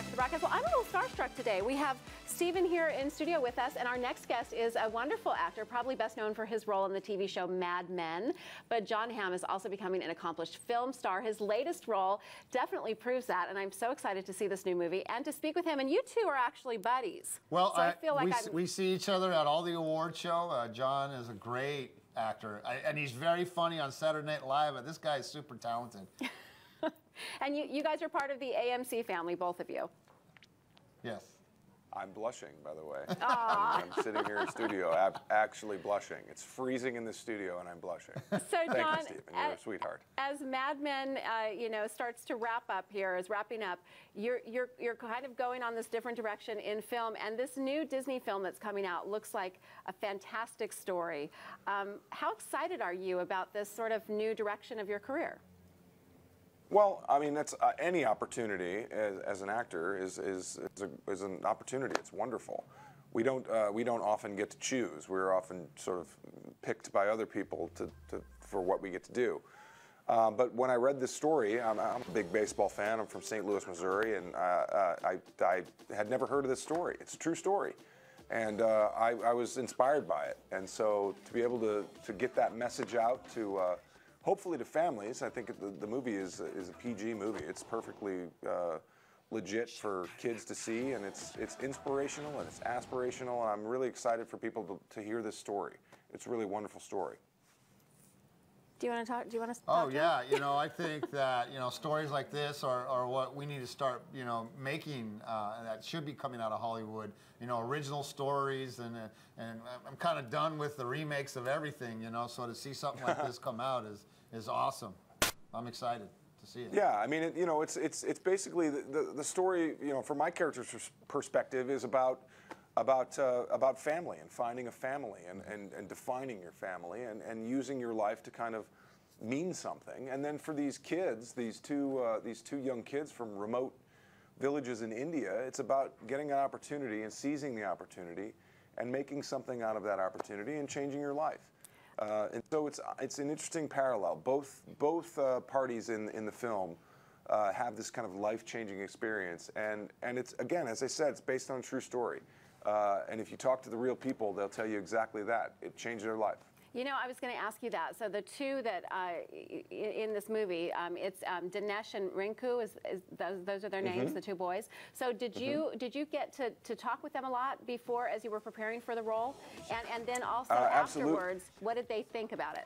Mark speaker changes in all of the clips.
Speaker 1: back to the broadcast. Well, I'm a little starstruck today. We have Stephen here in studio with us, and our next guest is a wonderful actor, probably best known for his role in the TV show Mad Men. But Jon Hamm is also becoming an accomplished film star. His latest role definitely proves that, and I'm so excited to see this new movie and to speak with him. And you two are actually buddies.
Speaker 2: Well,
Speaker 1: so I feel like
Speaker 2: we see each other at all the award show. Jon is a great actor, and he's very funny on Saturday Night Live, but this guy is super talented.
Speaker 1: And you guys are part of the AMC family, both of you.
Speaker 2: Yes.
Speaker 3: I'm blushing, by the way. I'm sitting here in studio, actually blushing. It's freezing in the studio, and I'm blushing.
Speaker 1: So,
Speaker 3: Thank
Speaker 1: Jon,
Speaker 3: you, Stephen. You're a sweetheart.
Speaker 1: As Mad Men, starts to wrap up here, is wrapping up, you're kind of going on this different direction in film, and this new Disney film that's coming out looks like a fantastic story. How excited are you about this sort of new direction of your career?
Speaker 3: Well, I mean, that's any opportunity as an actor is an opportunity. It's wonderful. We don't often get to choose. We're often sort of picked by other people for what we get to do. But when I read this story, I'm a big baseball fan. I'm from St. Louis, Missouri, and I had never heard of this story. It's a true story, and I was inspired by it. And so to be able to get that message out to hopefully to families. I think the movie is a PG movie. It's perfectly legit for kids to see, and it's inspirational and it's aspirational, and I'm really excited for people to hear this story. It's a really wonderful story.
Speaker 1: Do you want to talk? Do you want to?
Speaker 2: Oh yeah, I think that stories like this are what we need to start making. That should be coming out of Hollywood. Original stories, and I'm kind of done with the remakes of everything. So to see something like this come out is awesome. I'm excited to see it.
Speaker 3: Yeah, I mean, it's basically the story. From my character's perspective, is about family and finding a family and defining your family and using your life to kind of mean something. And then for these kids, these two young kids from remote villages in India, it's about getting an opportunity and seizing the opportunity and making something out of that opportunity and changing your life. And so it's an interesting parallel. Both parties in the film have this kind of life-changing experience, and it's, again, as I said, it's based on a true story. And if you talk to the real people, they'll tell you exactly that. It changed their life.
Speaker 1: I was going to ask you that. So the two that in this movie, it's Dinesh and Rinku. Those are their names, the two boys. So did you get to talk with them a lot before, as you were preparing for the role, and then also afterwards, what did they think about it?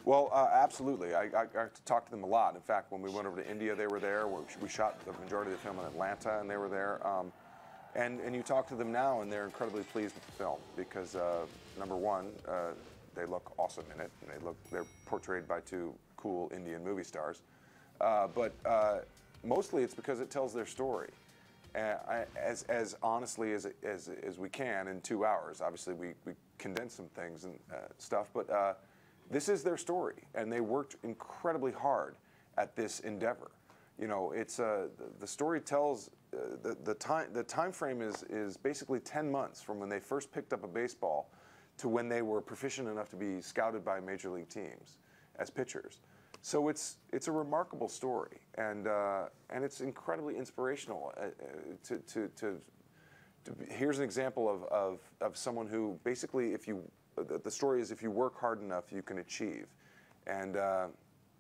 Speaker 3: Well, absolutely. I got to talk to them a lot. In fact, when we went over to India, they were there. We shot the majority of the film in Atlanta, and they were there. And you talk to them now, and they're incredibly pleased with the film because, number one, they look awesome in it, and they're portrayed by two cool Indian movie stars. But mostly, it's because it tells their story as honestly as we can in 2 hours. Obviously, we condense some things and stuff, but this is their story, and they worked incredibly hard at this endeavor. It's the story tells. The time frame is basically 10 months from when they first picked up a baseball to when they were proficient enough to be scouted by major league teams as pitchers. So it's a remarkable story, and it's incredibly inspirational. Here's an example of someone who basically, the story is, if you work hard enough, you can achieve, and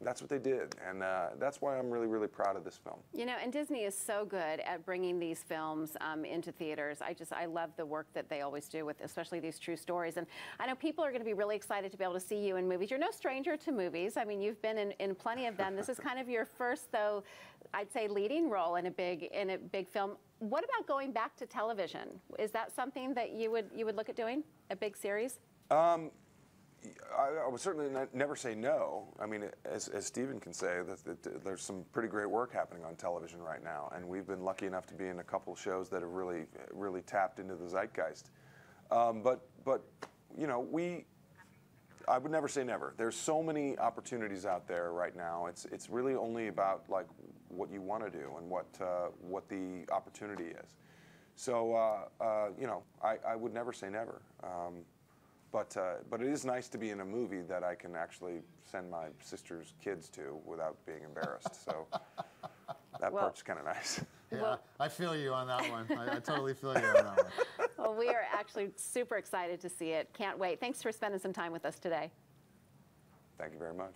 Speaker 3: that's what they did, and that's why I'm really, really proud of this film.
Speaker 1: And Disney is so good at bringing these films into theaters. I love the work that they always do with, especially these true stories. And I know people are going to be really excited to be able to see you in movies. You're no stranger to movies. I mean, you've been in plenty of them. This is kind of your first, though, I'd say, leading role in a big film. What about going back to television? Is that something that you would look at doing, a big series?
Speaker 3: I would certainly never say no. I mean, as Stephen can say, there's some pretty great work happening on television right now, and we've been lucky enough to be in a couple of shows that have really tapped into the zeitgeist. But I would never say never. There's so many opportunities out there right now. It's really only about like what you want to do and what the opportunity is. So I would never say never. But it is nice to be in a movie that I can actually send my sister's kids to without being embarrassed. So that part's kind of nice.
Speaker 2: Yeah,
Speaker 1: Well,
Speaker 2: I feel you on that one. I totally feel you on that one.
Speaker 1: well, we are actually super excited to see it. Can't wait. Thanks for spending some time with us today.
Speaker 3: Thank you very much.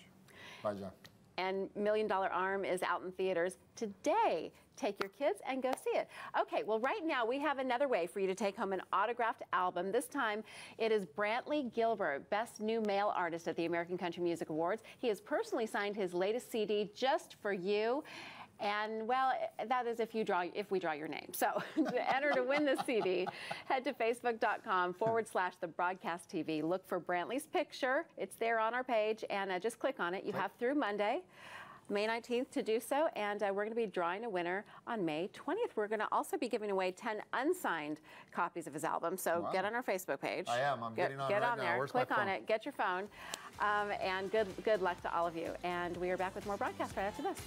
Speaker 2: Bye, John.
Speaker 1: And $1 Million Arm is out in theaters today. Take your kids and go see it. Okay, well, right now we have another way for you to take home an autographed album. This time it is Brantley Gilbert, Best New Male Artist at the American Country Music Awards. He has personally signed his latest CD just for you. And, well, that is if we draw your name. So to enter to win this CD, head to facebook.com/The Broadcast TV. Look for Brantley's picture. It's there on our page, and just click on it. You have through Monday, May 19th, to do so, and we're going to be drawing a winner on May 20th. We're going to also be giving away 10 unsigned copies of his album, so get on our Facebook page.
Speaker 2: I am. I'm getting on
Speaker 1: Get
Speaker 2: right
Speaker 1: on
Speaker 2: now.
Speaker 1: there,
Speaker 2: Where's
Speaker 1: click
Speaker 2: my
Speaker 1: on
Speaker 2: phone?
Speaker 1: it, get your phone, and good luck to all of you. And we are back with more broadcast right after this.